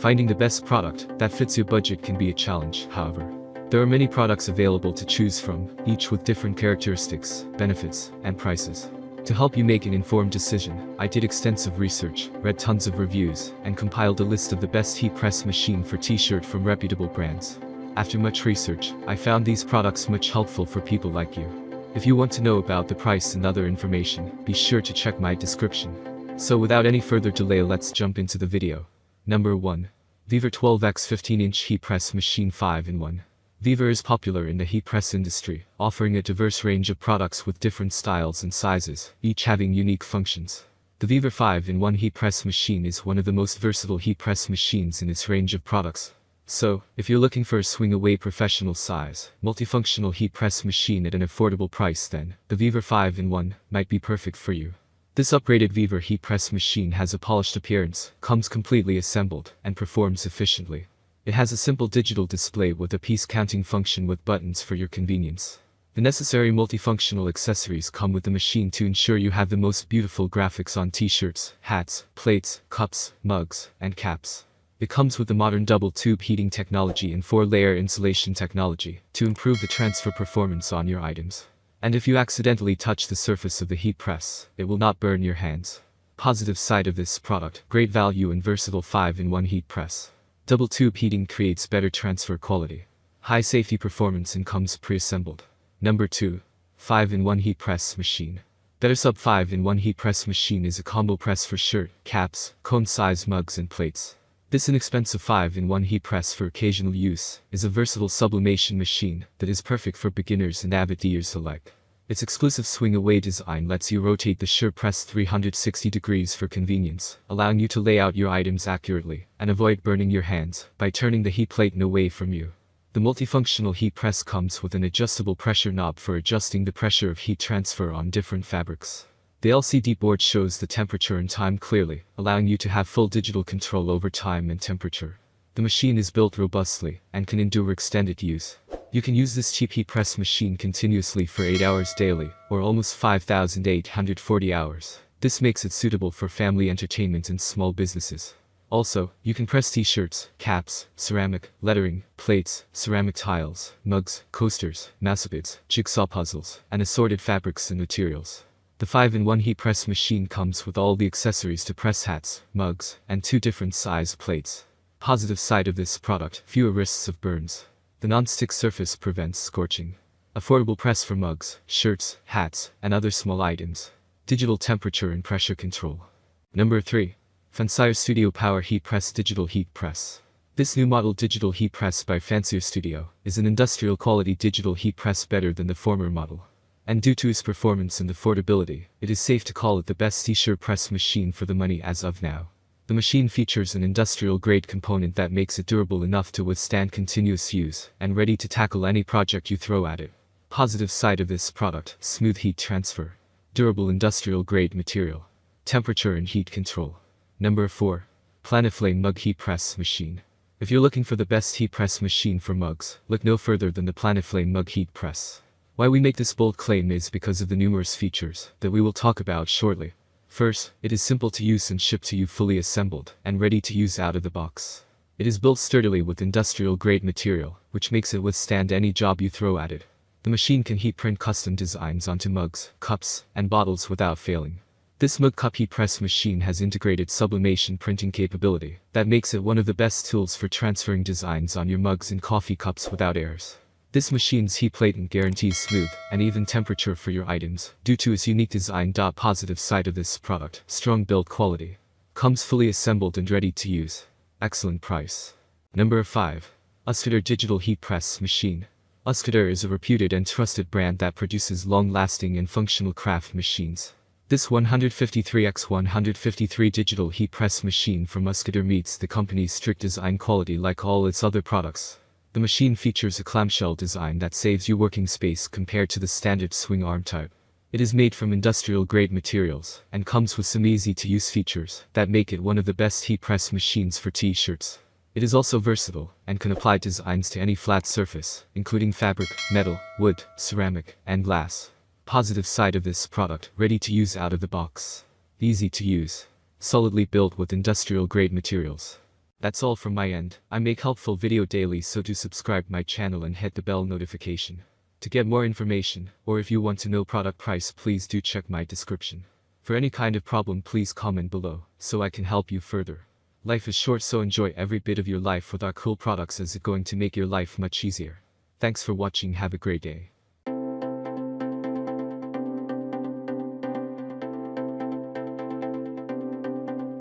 Finding the best product that fits your budget can be a challenge, however. There are many products available to choose from, each with different characteristics, benefits, and prices. To help you make an informed decision, I did extensive research, read tons of reviews, and compiled a list of the best heat press machine for t-shirt from reputable brands. After much research, I found these products much helpful for people like you. If you want to know about the price and other information, be sure to check my description. So without any further delay, let's jump into the video. Number 1. Beaver 12x 15-inch heat press machine 5-in-1. Beaver is popular in the heat press industry, offering a diverse range of products with different styles and sizes, each having unique functions. The Beaver 5-in-1 heat press machine is one of the most versatile heat press machines in its range of products. So, if you're looking for a swing-away professional size, multifunctional heat press machine at an affordable price, then the Beaver 5-in-1 might be perfect for you. This upgraded Beaver heat press machine has a polished appearance, comes completely assembled, and performs efficiently. It has a simple digital display with a piece counting function with buttons for your convenience. The necessary multifunctional accessories come with the machine to ensure you have the most beautiful graphics on t-shirts, hats, plates, cups, mugs, and caps. It comes with the modern double-tube heating technology and 4-layer insulation technology to improve the transfer performance on your items. And if you accidentally touch the surface of the heat press, it will not burn your hands. Positive side of this product: great value and versatile 5-in-1 heat press. Double-tube heating creates better transfer quality. High safety performance and comes pre-assembled. Number 2. 5-in-1 heat press machine. Better Sub 5-in-1 heat press machine is a combo press for shirt, caps, cone-size mugs and plates. This inexpensive 5-in-1 heat press for occasional use is a versatile sublimation machine that is perfect for beginners and avid eaters alike. Its exclusive swing-away design lets you rotate the shirt press 360 degrees for convenience, allowing you to lay out your items accurately and avoid burning your hands by turning the heat plate away from you. The multifunctional heat press comes with an adjustable pressure knob for adjusting the pressure of heat transfer on different fabrics. The LCD board shows the temperature and time clearly, allowing you to have full digital control over time and temperature. The machine is built robustly and can endure extended use. You can use this cheap heat press machine continuously for 8 hours daily, or almost 5,840 hours. This makes it suitable for family entertainment and small businesses. Also, you can press t-shirts, caps, ceramic, lettering, plates, ceramic tiles, mugs, coasters, massapeds, jigsaw puzzles, and assorted fabrics and materials. The 5-in-1 heat press machine comes with all the accessories to press hats, mugs, and 2 different size plates. Positive side of this product: fewer risks of burns. The non-stick surface prevents scorching. Affordable press for mugs, shirts, hats, and other small items. Digital temperature and pressure control. Number 3. Fancier Studio Power Heat Press Digital Heat Press. This new model digital heat press by Fancier Studio is an industrial quality digital heat press better than the former model. And due to its performance and affordability, it is safe to call it the best t-shirt press machine for the money as of now. The machine features an industrial-grade component that makes it durable enough to withstand continuous use and ready to tackle any project you throw at it. Positive side of this product: smooth heat transfer. Durable industrial-grade material. Temperature and heat control. Number 4. Plantaflame Mug Heat Press Machine. If you're looking for the best heat press machine for mugs, look no further than the Plantaflame Mug Heat Press. Why we make this bold claim is because of the numerous features that we will talk about shortly. First, it is simple to use and shipped to you fully assembled and ready to use out of the box. It is built sturdily with industrial-grade material, which makes it withstand any job you throw at it. The machine can heat print custom designs onto mugs, cups, and bottles without failing. This mug cup heat press machine has integrated sublimation printing capability that makes it one of the best tools for transferring designs on your mugs and coffee cups without errors. This machine's heat plating guarantees smooth and even temperature for your items due to its unique design. Positive side of this product: strong build quality. Comes fully assembled and ready to use. Excellent price. Number 5. Suitor Digital Heat Press Machine. Suitor is a reputed and trusted brand that produces long-lasting and functional craft machines. This 153x153 digital heat press machine from Suitor meets the company's strict design quality like all its other products. The machine features a clamshell design that saves you working space compared to the standard swing arm type. It is made from industrial-grade materials and comes with some easy-to-use features that make it one of the best heat press machines for t-shirts. It is also versatile and can apply designs to any flat surface, including fabric, metal, wood, ceramic, and glass. Positive side of this product: ready to use out of the box. Easy to use. Solidly built with industrial-grade materials. That's all from my end. I make helpful video daily, so do subscribe my channel and hit the bell notification. To get more information, or if you want to know product price, please do check my description. For any kind of problem, please comment below, so I can help you further. Life is short, so enjoy every bit of your life with our cool products, as it's going to make your life much easier. Thanks for watching, have a great day.